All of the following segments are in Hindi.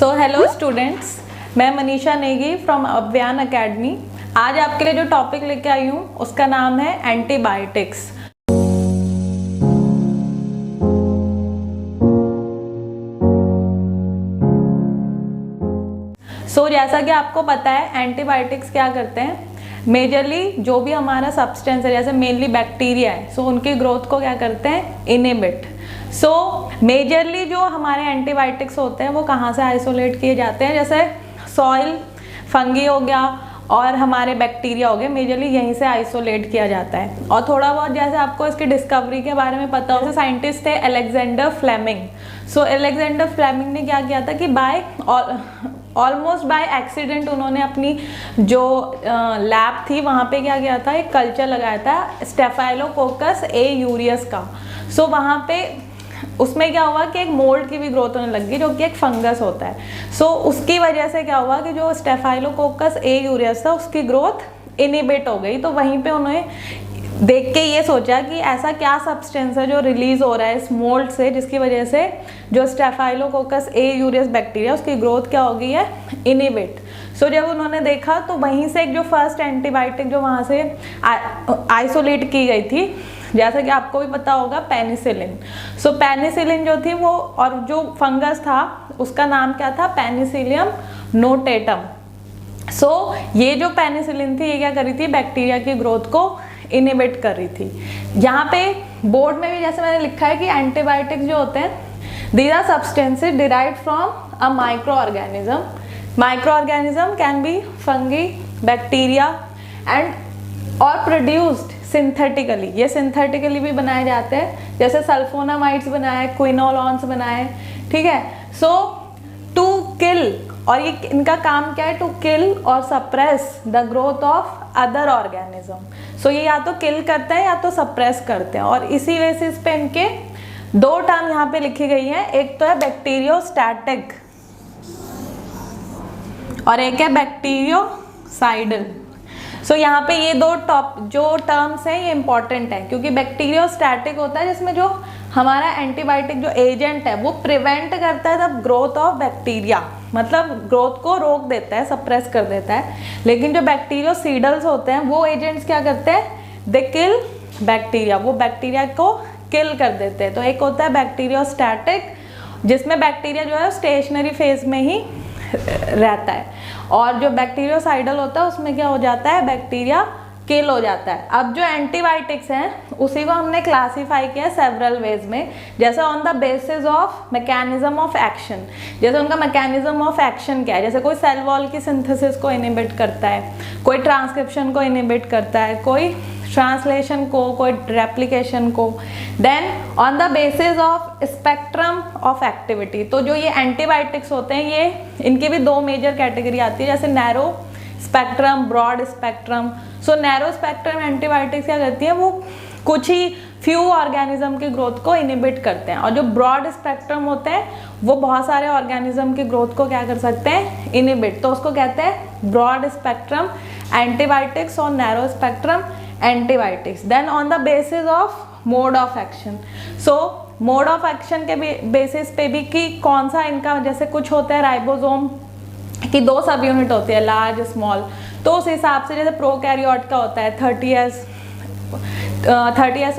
सो हेलो स्टूडेंट्स, मैं मनीषा नेगी फ्रॉम अव्यान अकेडमी। आज आपके लिए जो टॉपिक लेके आई हूँ उसका नाम है एंटीबायोटिक्स। जैसा कि आपको पता है एंटीबायोटिक्स क्या करते हैं, मेजरली जो भी हमारा सब्सटेंस है जैसे मेनली बैक्टीरिया है, उनकी ग्रोथ को क्या करते हैं, इनहिबिट। मेजरली जो हमारे एंटीबायोटिक्स होते हैं वो कहाँ से आइसोलेट किए जाते हैं, जैसे सॉइल, फंगी हो गया और हमारे बैक्टीरिया हो गए, मेजरली यहीं से आइसोलेट किया जाता है। और थोड़ा बहुत जैसे आपको इसकी डिस्कवरी के बारे में पता हो, साइंटिस्ट थे अलेक्जेंडर फ्लेमिंग। अलेक्जेंडर फ्लेमिंग ने क्या किया था कि ऑलमोस्ट बाय एक्सीडेंट उन्होंने अपनी जो लैब थी वहाँ पे क्या किया था, एक कल्चर लगाया था स्टेफाइलोकोकस एयूरियस का। वहाँ पे उसमें क्या हुआ कि एक मोल्ड की भी ग्रोथ होने लगी जो कि एक फंगस होता है। उसकी वजह से क्या हुआ कि जो स्टेफाइलोकोकस एयूरियस था उसकी ग्रोथ इनहिबिट हो गई। तो वहीं पे उन्होंने देख के ये सोचा कि ऐसा क्या सब्सटेंस है जो रिलीज हो रहा है इस मोल्ड से, जिसकी वजह से जो स्टेफाइलोकोकस एयूरियस बैक्टीरिया उसकी ग्रोथ क्या हो गई है, इनहिबिट। जब उन्होंने देखा तो वहीं से एक जो फर्स्ट एंटीबायोटिक जो वहाँ से आइसोलेट की गई थी, जैसा कि आपको भी पता होगा, पेनिसिलिन। पेनिसिलिन जो थी वो, और जो फंगस था उसका नाम क्या था, पेनिसिलियम नोटेटम। ये जो पेनिसिलिन थी ये क्या कर रही थी, बैक्टीरिया की ग्रोथ को इनहिबिट कर रही थी। यहाँ पे बोर्ड में भी जैसे मैंने लिखा है कि एंटीबायोटिक्स जो होते हैं, these are substances derived from a micro organism. Micro organism can be fungi, bacteria and और प्रोड्यूस्ड सिंथेटिकली। ये सिंथेटिकली भी बनाए जाते हैं, जैसे सल्फोनामाइड्स बनाए, क्विनोलॉन्स बनाए, ठीक है। टू किल, और ये इनका काम क्या है, टू किल और suppress the growth of other organism. ये या तो किल करते हैं या तो सप्रेस करते हैं। और इसी बेसिस पे इनके दो टर्म यहाँ पे लिखी गई है, एक तो है बैक्टीरियोस्टैटिक और एक है बैक्टीरियोसाइडल। यहाँ पे ये दो जो टर्म्स हैं ये इंपॉर्टेंट है, क्योंकि बैक्टीरियोस्टैटिक होता है जिसमें जो हमारा एंटीबायोटिक जो एजेंट है वो प्रिवेंट करता है द ग्रोथ ऑफ बैक्टीरिया, मतलब ग्रोथ को रोक देता है, सप्रेस कर देता है। लेकिन जो बैक्टीरियोसीडल्स होते हैं वो एजेंट्स क्या करते हैं, दे किल बैक्टीरिया, वो बैक्टीरिया को किल कर देते हैं। तो एक होता है बैक्टीरियोस्टैटिक जिसमें बैक्टीरिया जो है स्टेशनरी फेज में ही रहता है, और जो बैक्टीरियोसाइडल होता है उसमें क्या हो जाता है, बैक्टीरिया किल हो जाता है। अब जो एंटीबायोटिक्स हैं उसी को हमने क्लासीफाई किया सेवरल वेज में, जैसे on the basis of mechanism of action. जैसे उनका मैकेनिज्म ऑफ एक्शन क्या है, जैसे कोई सेल वॉल की सिंथेसिस को इनहिबिट करता है, कोई ट्रांसक्रिप्शन को इनहिबिट करता है, कोई ट्रांसलेशन को, कोई रेप्लिकेशन को। Then on the basis of spectrum of activity. तो जो ये एंटीबायोटिक्स होते हैं ये, इनकी भी दो मेजर कैटेगरी आती है, जैसे narrow spectrum, broad spectrum. Narrow spectrum antibiotics क्या करती है, वो कुछ ही फ्यू ऑर्गेनिज्म की ग्रोथ को इनहिबिट करते हैं, और जो ब्रॉड स्पेक्ट्रम होते हैं वो बहुत सारे ऑर्गेनिज्म की ग्रोथ को क्या कर सकते हैं, इनहिबिट। तो उसको कहते हैं ब्रॉड स्पेक्ट्रम एंटीबायोटिक्स और narrow spectrum antibiotics. Then on the basis of mode of action. Mode of action के बेसिस पे भी कि कौन सा इनका, जैसे कुछ होता है राइबोसोम की दो सब यूनिट होती है, लार्ज स्मॉल। तो उस हिसाब से जैसे प्रोकैरियोट का होता है 30S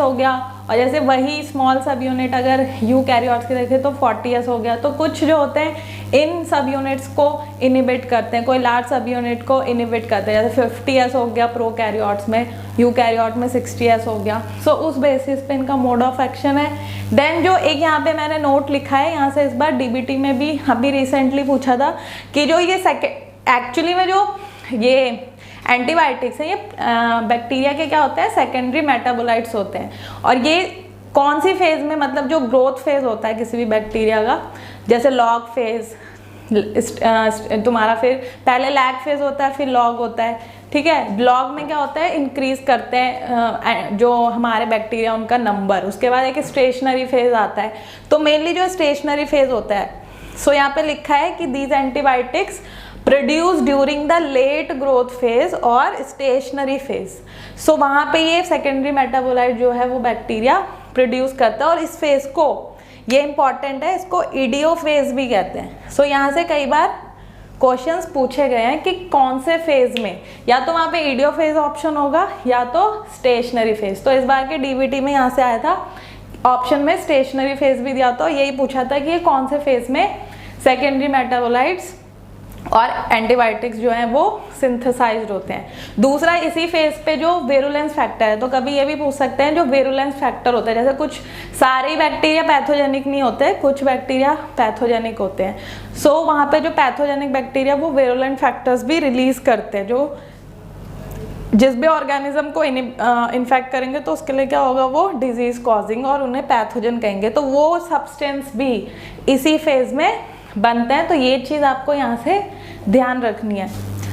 हो गया, और जैसे वही स्मॉल सब यूनिट अगर यूकैरियोट्स की देखें तो 40S हो गया। तो कुछ जो होते हैं इन सब यूनिट्स को इनहिबिट करते हैं, कोई लार्ज सब यूनिट को इनहिबिट करते हैं, जैसे 50S हो गया प्रोकैरियोट्स में, यूकैरियोट में 60S हो गया। उस बेसिस पे इनका मोड ऑफ एक्शन है। देन जो एक यहाँ पे मैंने नोट लिखा है, यहाँ से इस बार डीबीटी में भी अभी रिसेंटली पूछा था कि जो ये एक्चुअली में जो ये एंटीबायोटिक्स है ये बैक्टीरिया के क्या होते हैं, सेकेंडरी मेटाबोलाइट्स होते हैं। और ये कौन सी फेज में, मतलब जो ग्रोथ फेज होता है किसी भी बैक्टीरिया का, जैसे लॉग फेज तुम्हारा, फिर पहले लैग फेज होता है, फिर लॉग होता है, ठीक है। लॉग में क्या होता है, इंक्रीज करते हैं जो हमारे बैक्टीरिया उनका नंबर, उसके बाद एक स्टेशनरी फेज आता है। तो मेनली जो स्टेशनरी फेज होता है, यहाँ पे लिखा है कि these antibiotics produce during the late growth phase और स्टेशनरी फेज। वहाँ पे ये सेकेंडरी मेटाबोलाइट जो है वो बैक्टीरिया प्रोड्यूस करता है, और इस फेज को ये इंपॉर्टेंट है, इसको इडियोफेज भी कहते हैं। सो यहाँ से कई बार क्वेश्चंस पूछे गए हैं कि कौन से फेज में, या तो वहाँ पे इडियोफेज ऑप्शन होगा या तो स्टेशनरी फेज। तो इस बार के डीबीटी में यहाँ से आया था ऑप्शन में स्टेशनरी फेज भी दिया, तो यही पूछा था कि ये कौन से फेज में सेकेंडरी मेटाबोलाइट्स और एंटीबायोटिक्स जो हैं वो सिंथेसाइज्ड होते हैं। दूसरा इसी फेज पे जो वेरुलेंस फैक्टर है, तो कभी ये भी पूछ सकते हैं जो वेरुलेंस फैक्टर होता है, जैसे कुछ सारे बैक्टीरिया पैथोजेनिक नहीं होते, कुछ बैक्टीरिया पैथोजेनिक होते हैं। सो वहाँ पे जो पैथोजेनिक बैक्टीरिया वो वेरुलेंट फैक्टर्स भी रिलीज करते हैं, जो जिस भी ऑर्गेनिज्म को इन्फेक्ट करेंगे तो उसके लिए क्या होगा, वो डिजीज कॉजिंग और उन्हें पैथोजन कहेंगे। तो वो सब्सटेंस भी इसी फेज में बनते हैं, तो ये चीज़ आपको यहाँ से ध्यान रखनी है।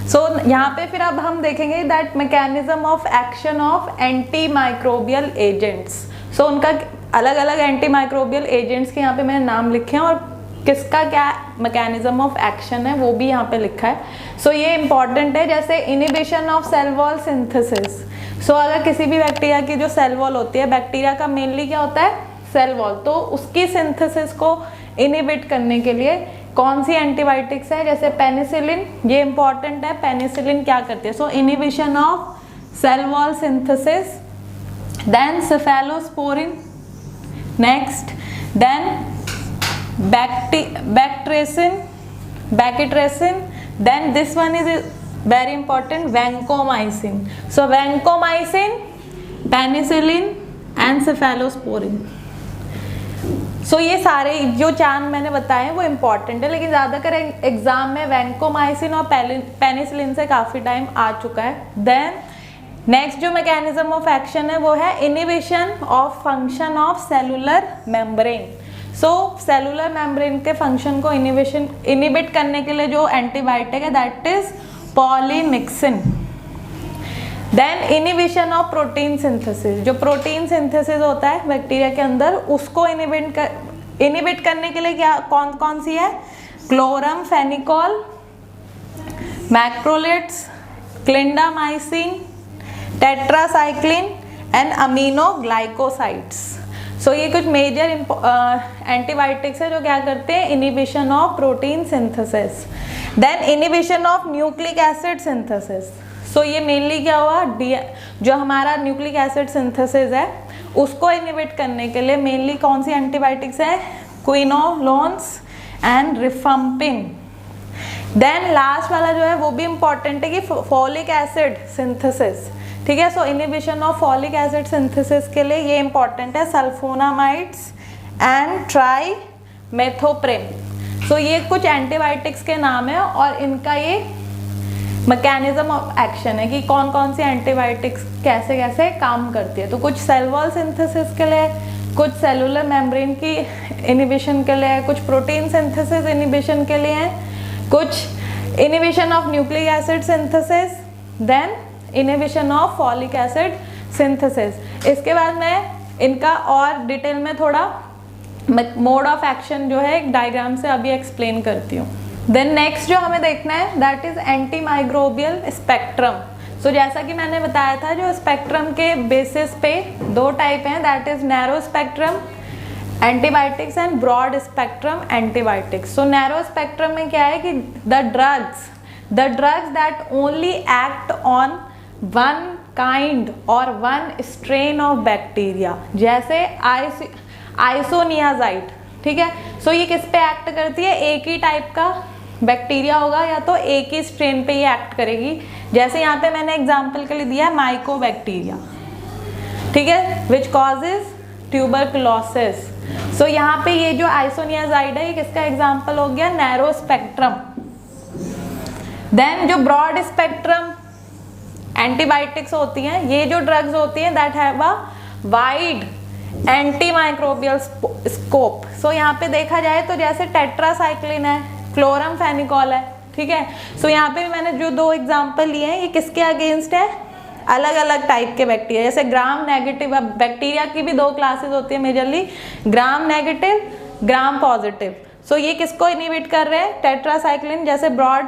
सो यहाँ पे फिर अब हम देखेंगे that mechanism of action of anti microbial agents. So उनका अलग अलग एंटी माइक्रोबियल एजेंट्स के यहाँ पे मैंने नाम लिखे हैं और किसका क्या मैकेनिज्म ऑफ एक्शन है वो भी यहाँ पे लिखा है। सो ये इंपॉर्टेंट है, जैसे inhibition of cell wall synthesis. So अगर किसी भी बैक्टीरिया की जो सेल वॉल होती है, बैक्टीरिया का मेनली क्या होता है, सेल वॉल, तो उसकी सिंथेसिस को इनिबिट करने के लिए कौन सी एंटीबायोटिक्स है, जैसे पेनिसिलिन, ये इंपॉर्टेंट है। पेनिसिलिन क्या करती है, so inhibition of cell wall synthesis, then cephalosporin, next then bacitracin, then this one is very important, vancomycin. So vancomycin, penicillin and cephalosporin. So ये सारे जो चार मैंने बताए हैं वो इम्पॉर्टेंट है, लेकिन ज़्यादातर एग्जाम में वैंकोमाइसिन और पेनिसिलिन से काफ़ी टाइम आ चुका है। देन नेक्स्ट जो मैकेनिज्म ऑफ एक्शन है वो है inhibition of function of cellular membrane. So cellular membrane के फंक्शन को इनिबिट करने के लिए जो एंटीबायोटिक है that is polymyxin. Then inhibition of protein synthesis, जो प्रोटीन सिंथेसिस होता है बैक्टीरिया के अंदर उसको इनिबिट करने के लिए क्या कौन कौन सी है, chloramphenicol, macrolides, clindamycin, tetracycline and aminoglycosides. So ये कुछ मेजर एंटीबायोटिक्स है जो क्या करते हैं, inhibition of protein synthesis. Then inhibition of nucleic acid synthesis. So ये मेनली क्या हुआ, जो हमारा न्यूक्लिक एसिड सिंथेसिस है उसको इनिबिट करने के लिए मेनली कौन सी एंटीबायोटिक्स है, क्विनोलोन्स एंड रिफम्पिन। देन लास्ट वाला जो है वो भी इंपॉर्टेंट है कि फॉलिक एसिड सिंथेसिस, ठीक है। So inhibition of folic acid synthesis के लिए ये इंपॉर्टेंट है, सल्फोनामाइड्स एंड ट्राइमेथोप्रिम। सो ये कुछ एंटीबायोटिक्स के नाम है और इनका ये मैकेनिज्म ऑफ एक्शन है कि कौन कौन सी एंटीबायोटिक्स कैसे कैसे काम करती है। तो कुछ सेल वॉल सिंथेसिस के लिए, कुछ सेलुलर मेम्ब्रेन की इनिबिशन के लिए, कुछ प्रोटीन सिंथेसिस इनिबिशन के लिए है, कुछ inhibition of nucleic acid synthesis, then inhibition of folic acid synthesis. इसके बाद मैं इनका और डिटेल में थोड़ा मोड ऑफ एक्शन जो है एक डायग्राम से अभी एक्सप्लेन करती हूँ। देन नेक्स्ट जो हमें देखना है that is antimicrobial spectrum. So जैसा कि मैंने बताया था जो स्पेक्ट्रम के बेसिस पे दो टाइप हैं, that is narrow spectrum antibiotics and broad spectrum antibiotics. So narrow spectrum में क्या है कि the drugs that only act on one kind और वन स्ट्रेन ऑफ बैक्टीरिया, जैसे आइसोनियाजाइड, ठीक है। सो ये किस पे एक्ट करती है, एक ही टाइप का बैक्टीरिया होगा या तो एक ही स्ट्रेन पे ये एक्ट करेगी। जैसे यहाँ पे मैंने एग्जांपल के लिए दिया है माइकोबैक्टीरिया, ठीक है, विच कॉजेज ट्यूबरकुलोसिस। सो यहाँ पे ये जो आइसोनियाजाइड है ये किसका एग्जाम्पल हो गया, नैरो स्पेक्ट्रम। देन जो ब्रॉड स्पेक्ट्रम एंटीबायोटिक्स होती हैं, ये जो ड्रग्स होती हैं that have a wide antimicrobial scope. So यहाँ पे देखा जाए तो जैसे टेट्रासाइक्लिन है, क्लोरम फेनिकॉल है, ठीक है। सो यहाँ पे मैंने जो दो एग्जांपल लिए हैं ये किसके अगेंस्ट है, अलग अलग टाइप के बैक्टीरिया, जैसे ग्राम नेगेटिव। बैक्टीरिया की भी दो क्लासेस होती है majorly, gram negative, gram positive. So ये किसको इनिबिट कर रहे हैं, टेट्रासाइक्लिन जैसे ब्रॉड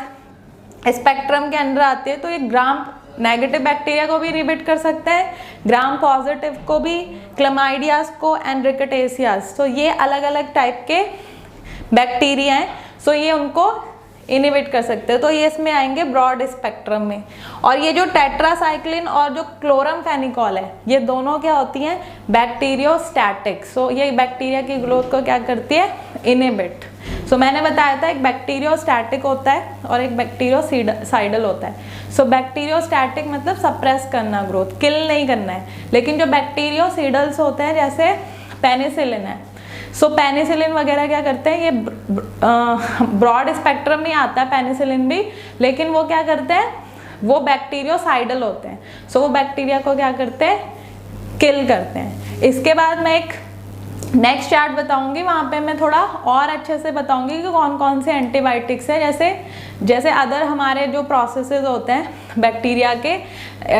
स्पेक्ट्रम के अंदर आती है, तो ये ग्राम नेगेटिव बैक्टीरिया को भी इनहिबिट कर सकते हैं, ग्राम पॉजिटिव को भी, क्लमाइडियाज को एंड रिकेटेसियाज। तो ये अलग अलग टाइप के बैक्टीरिया हैं, सो ये उनको इनहिबिट कर सकते हैं। तो ये इसमें आएंगे ब्रॉड स्पेक्ट्रम में। और ये जो टेट्रासाइक्लिन और जो क्लोरमफेनिकॉल है, ये दोनों क्या होती हैं, बैक्टीरियोस्टैटिक। सो ये बैक्टीरिया की ग्रोथ को क्या करती है, इनहिबिट। सो मैंने बताया था एक बैक्टीरियोस्टैटिक होता है और एक बैक्टीरियोसाइडल होता है। सो बैक्टीरियोस्टैटिक मतलब सप्रेस करना, ग्रोथ, किल नहीं करना है। लेकिन जो बैक्टीरियोसिडल्स होते हैं जैसे पेनिसिलिन है, सो पेनिसिलिन वगैरह क्या करते हैं, ये ब्रॉड स्पेक्ट्रम में आता है पेनिसिलिन भी, लेकिन वो क्या करते हैं, वो बैक्टीरियोसाइडल होते हैं। सो वो बैक्टीरिया को क्या करते हैं, किल करते हैं। इसके बाद मैं एक नेक्स्ट चार्ट बताऊंगी, वहाँ पे मैं थोड़ा और अच्छे से बताऊंगी कि कौन कौन से एंटीबायोटिक्स है। जैसे अदर हमारे जो प्रोसेसेस होते हैं बैक्टीरिया के,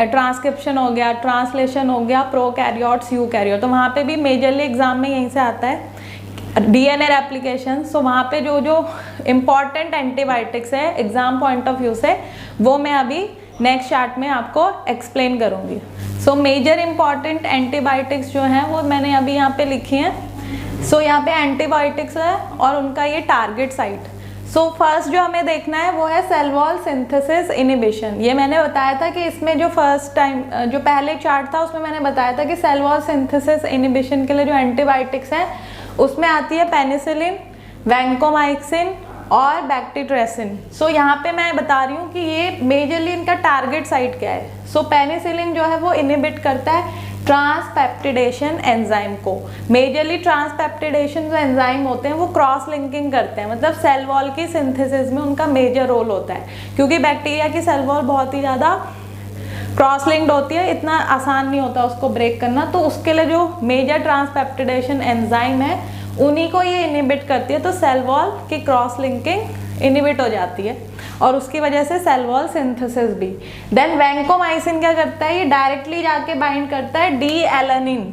ट्रांसक्रिप्शन हो गया, ट्रांसलेशन हो गया, प्रोकैरियोट्स, यूकैरियोट, तो वहाँ पे भी मेजरली एग्जाम में यहीं से आता है डीएनए रेप्लिकेशन। सो वहाँ पे जो जो इम्पॉर्टेंट एंटीबायोटिक्स है एग्जाम पॉइंट ऑफ व्यू से, वो मैं अभी नेक्स्ट चार्ट में आपको एक्सप्लेन करूँगी। सो मेजर इम्पॉर्टेंट एंटीबायोटिक्स जो हैं वो मैंने अभी यहाँ पे लिखी हैं। सो यहाँ पे एंटीबायोटिक्स है और उनका ये टारगेट साइट। सो फर्स्ट जो हमें देखना है वो है सेल वॉल सिंथेसिस इनिबिशन। ये मैंने बताया था कि इसमें जो फर्स्ट टाइम जो पहले चार्ट था उसमें मैंने बताया था कि सेल वॉल सिंथेसिस इनिबिशन के लिए जो एंटीबायोटिक्स हैं उसमें आती है पेनिसिलिन, वैंकोमाइसिन और बैक्टीट्रेसिन। सो यहाँ पे मैं बता रही हूँ कि ये मेजरली इनका टारगेट साइट क्या है। सो पेनिसिलिन जो है वो इनहिबिट करता है ट्रांसपेप्टिडेशन एंजाइम को। मेजरली ट्रांसपेप्टिडेशन जो एंजाइम होते हैं वो क्रॉस लिंकिंग करते हैं, मतलब सेल वॉल की सिंथेसिस में उनका मेजर रोल होता है। क्योंकि बैक्टीरिया की सेल वॉल बहुत ही ज़्यादा क्रॉस लिंक्ड होती है, इतना आसान नहीं होता उसको ब्रेक करना, तो उसके लिए जो मेजर ट्रांसपेप्टिडेशन एंजाइम है उन्हीं को ये इनहिबिट करती है। तो सेल वॉल की क्रॉस लिंकिंग इनहिबिट हो जाती है और उसकी वजह से सेल वॉल सिंथेसिस भी। देन वैंकोमाइसिन क्या करता है, ये डायरेक्टली जाके बाइंड करता है डी एलानिन।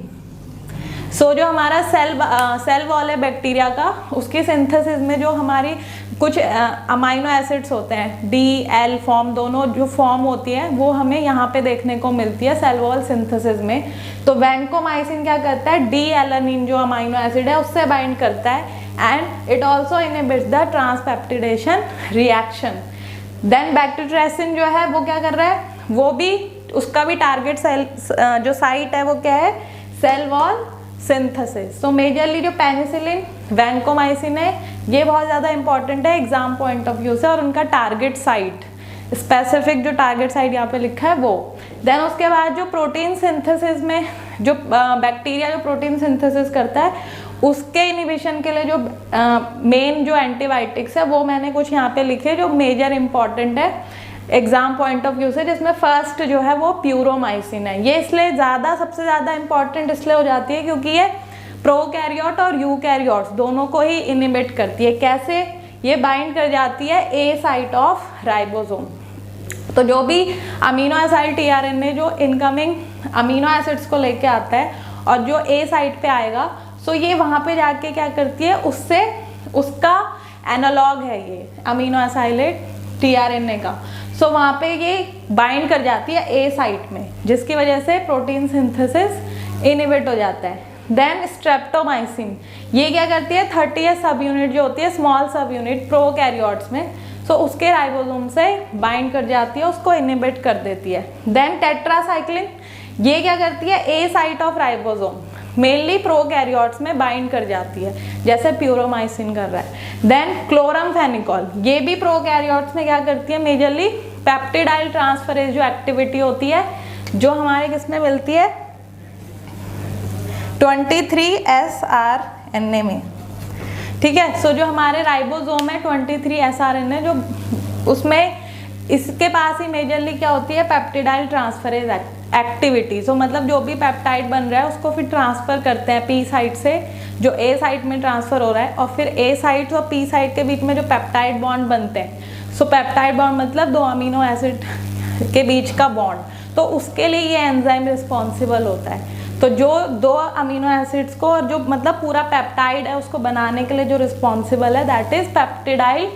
सो जो हमारा सेल वॉल है बैक्टीरिया का, उसकी सिंथेसिस में जो हमारी कुछ अमाइनो एसिड्स होते हैं, डी एल फॉर्म, दोनों जो फॉर्म होती है वो हमें यहाँ पे देखने को मिलती है सेल वॉल सिंथेसिस में। तो वैंकोमाइसिन क्या करता है, डी एलानिन जो अमाइनो एसिड है उससे बाइंड करता है and it also inhibits the transpeptidation reaction. Then bacitracin जो है वो क्या कर रहा है, वो भी उसका भी टारगेट सेल जो साइट है वो क्या है, cell wall synthesis. So majorly जो पेनिसिलिन, वैंकोमाइसिन है ये बहुत ज़्यादा इंपॉर्टेंट है एग्जाम पॉइंट ऑफ व्यू से, और उनका टारगेट साइट, स्पेसिफिक जो टारगेट साइट यहाँ पे लिखा है वो। देन उसके बाद जो प्रोटीन सिंथेसिस में जो बैक्टीरिया जो प्रोटीन सिंथेसिस करता है उसके इनिबिशन के लिए जो मेन जो एंटीबायोटिक्स है वो मैंने कुछ यहाँ पे लिखे जो मेजर इंपॉर्टेंट है एग्जाम पॉइंट ऑफ व्यू से, जिसमें फर्स्ट जो है वो प्यूरोमाइसिन है। ये इसलिए ज़्यादा सबसे ज़्यादा इंपॉर्टेंट इसलिए हो जाती है क्योंकि ये प्रोकैरियोट और यूकैरियोट्स दोनों को ही इनहिबिट करती है। कैसे, ये बाइंड कर जाती है ए साइट ऑफ राइबोसोम। तो जो भी अमीनो एसिड टीआरएनए जो इनकमिंग अमीनो एसिड्स को लेके आता है और जो ए साइट पे आएगा, सो ये वहाँ पे जाके क्या करती है, उससे उसका एनालॉग है ये अमीनो एसिड टीआरएनए का। सो वहाँ पे ये बाइंड कर जाती है ए साइट में, जिसकी वजह से प्रोटीन सिंथेसिस इनहिबिट हो जाता है। देन स्ट्रेप्टोमाइसिन ये क्या करती है, 30th सब यूनिट जो होती है स्मॉल सब यूनिट प्रोकैरियोट्स में, सो उसके राइबोसोम से बाइंड कर जाती है, उसको इनहिबिट कर देती है। देन टेट्रासाइक्लिन ये क्या करती है, A site of ribosome mainly prokaryotes में बाइंड कर जाती है, जैसे प्यूरोमाइसिन कर रहा है। देन क्लोरमफेनिकॉल ये भी प्रोकैरियोट्स में क्या करती है, मेजरली पेप्टिडाइल ट्रांसफरेज जो एक्टिविटी होती है जो हमारे किसमें मिलती है, 23SRNA में, ठीक है। सो जो हमारे राइबोसोम है 23SRNA जो उसमें इसके पास ही मेजरली क्या होती है, पेप्टिडाइल ट्रांसफरेज एक्टिविटी। सो मतलब जो भी पेप्टाइड बन रहा है उसको फिर ट्रांसफर करते हैं पी साइट से, जो ए साइट में ट्रांसफर हो रहा है, और फिर ए साइट और पी साइट के बीच में जो पेप्टाइड बॉन्ड बनते हैं, सो पेप्टाइड बॉन्ड मतलब दो अमीनो एसिड के बीच का बॉन्ड, तो उसके लिए ये एंजाइम रिस्पॉन्सिबल होता है। तो जो दो अमीनो एसिड्स को और जो मतलब पूरा पेप्टाइड है उसको बनाने के लिए जो रिस्पॉन्सिबल है दैट इज पेप्टिडाइल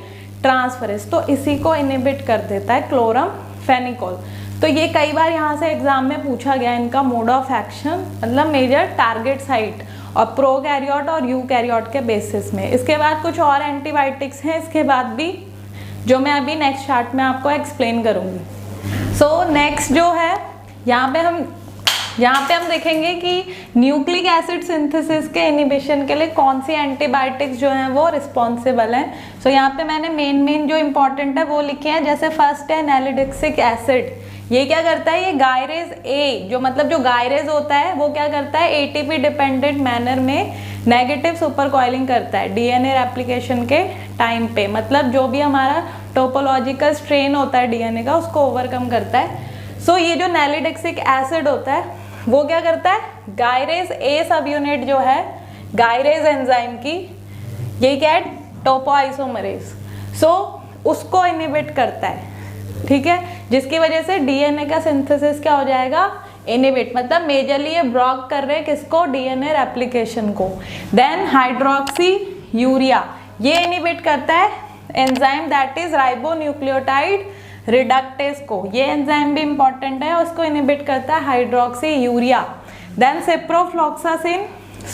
ट्रांसफरेज, तो इसी को इनहिबिट कर देता है क्लोरमफेनिकॉल। तो ये कई बार यहाँ से एग्जाम में पूछा गया इनका मोड ऑफ एक्शन, मतलब मेजर टारगेट साइट और प्रोकैरियोट और यूकैरियोट के बेसिस में। इसके बाद कुछ और एंटीबायोटिक्स हैं इसके बाद भी, जो मैं अभी नेक्स्ट चार्ट में आपको एक्सप्लेन करूँगी। सो नेक्स्ट जो है यहाँ पे हम देखेंगे कि न्यूक्लिक एसिड सिंथेसिस के इनिबिशन के लिए कौन सी एंटीबायोटिक्स जो हैं वो रिस्पॉन्सिबल हैं। सो यहाँ पे मैंने मेन जो इम्पॉर्टेंट है वो लिखे हैं। जैसे फर्स्ट है नैलिडिक्सिक एसिड, ये क्या करता है, ये गायरेज ए जो मतलब जो गायरेज होता है वो क्या करता है, एटीपी डिपेंडेंट मैनर में नेगेटिव सुपर कॉइलिंग करता है डीएनए रेप्लिकेशन के टाइम पे, मतलब जो भी हमारा टोपोलॉजिकल स्ट्रेन होता है डीएनए का उसको ओवरकम करता है। सो ये जो नैलिडिक्सिक एसिड होता है वो क्या करता है, गायरेज ए सब यूनिट जो है गायरेज एंजाइम की, ये क्या है, टोपोआइसोमरेज, सो उसको इनिबिट करता है, ठीक है, जिसकी वजह से डीएनए का सिंथेसिस क्या हो जाएगा, इनिबिट, मतलब मेजरली ये ब्लॉक कर रहे हैं किसको, डीएनए रेप्लिकेशन को। देन हाइड्रोक्सी यूरिया, ये इनिबिट करता है enzyme that is ribonucleotide reductase को, ये एंजाइम भी इंपॉर्टेंट है, उसको इनिबिट करता है हाइड्रोक्सी यूरिया। देन सिप्रोफ्लॉक्सासिन,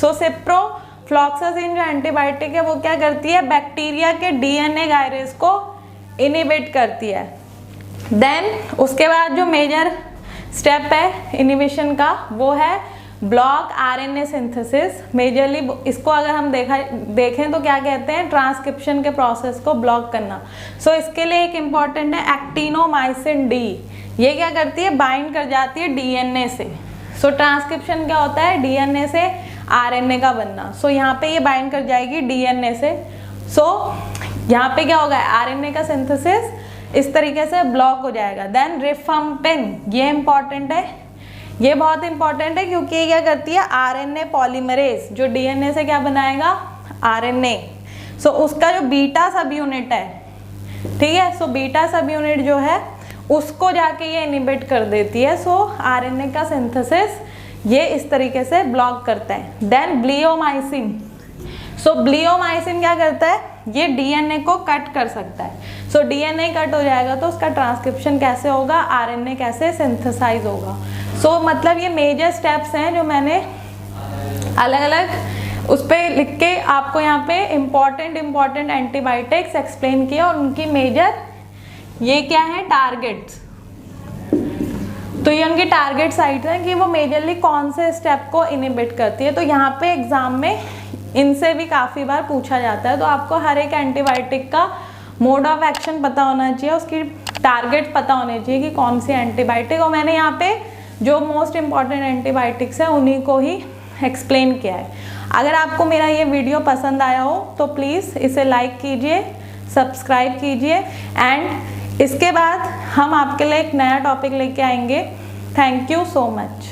सो सिप्रोफ्लॉक्सासिन जो एंटीबायोटिक है वो क्या करती है, बैक्टीरिया के डीएनए गायरेज को इनिबिट करती है। देन उसके बाद जो मेजर स्टेप है इनिबिशन का वो है ब्लॉक आरएनए सिंथेसिस। मेजरली इसको अगर हम देखें तो क्या कहते हैं, ट्रांसक्रिप्शन के प्रोसेस को ब्लॉक करना। सो इसके लिए एक इम्पॉर्टेंट है एक्टिनोमाइसिन डी, ये क्या करती है, बाइंड कर जाती है डीएनए से। सो ट्रांसक्रिप्शन क्या होता है, डीएनए से आरएनए का बनना। सो यहाँ पे ये बाइंड कर जाएगी डीएनए से। सो यहाँ पे क्या होगा, आरएनए का सिंथेसिस इस तरीके से ब्लॉक हो जाएगा। देन रिफम्पिन, ये इंपॉर्टेंट है, ये बहुत इंपॉर्टेंट है क्योंकि ये क्या करती है, आरएनए पॉलीमरेज जो डीएनए से क्या बनाएगा, आरएनए। सो उसका जो बीटा सब यूनिट है, ठीक है, सो बीटा सब यूनिट जो है उसको जाके ये इनिबिट कर देती है। सो आरएनए का सिंथेसिस ये इस तरीके से ब्लॉक करता है। देन ब्लियोमाइसिन, सो ब्लियोमाइसिन क्या करता है, ये डीएनए को कट कर सकता है। सो डीएनए कट हो जाएगा तो उसका ट्रांसक्रिप्शन कैसे होगा, आरएनए कैसे सिंथेसाइज होगा। सो मतलब ये मेजर स्टेप्स हैं जो मैंने अलग अलग उस पर लिख के आपको यहाँ पे इम्पॉर्टेंट एंटीबायोटिक्स एक्सप्लेन किया और उनकी मेजर ये क्या है, टारगेट्स। तो ये उनकी टारगेट साइट्स हैं कि वो मेजरली कौन से स्टेप को इनिबिट करती है। तो यहाँ पे एग्जाम में इनसे भी काफ़ी बार पूछा जाता है। तो आपको हर एक एंटीबायोटिक का मोड ऑफ एक्शन पता होना चाहिए, उसकी टारगेट पता होने चाहिए कि कौन सी एंटीबायोटिक, और मैंने यहाँ पे जो मोस्ट इम्पॉर्टेंट एंटीबायोटिक्स हैं उन्हीं को ही एक्सप्लेन किया है। अगर आपको मेरा ये वीडियो पसंद आया हो तो प्लीज़ इसे लाइक कीजिए, सब्सक्राइब कीजिए, एंड इसके बाद हम आपके लिए एक नया टॉपिक लेके आएंगे। Thank you so much.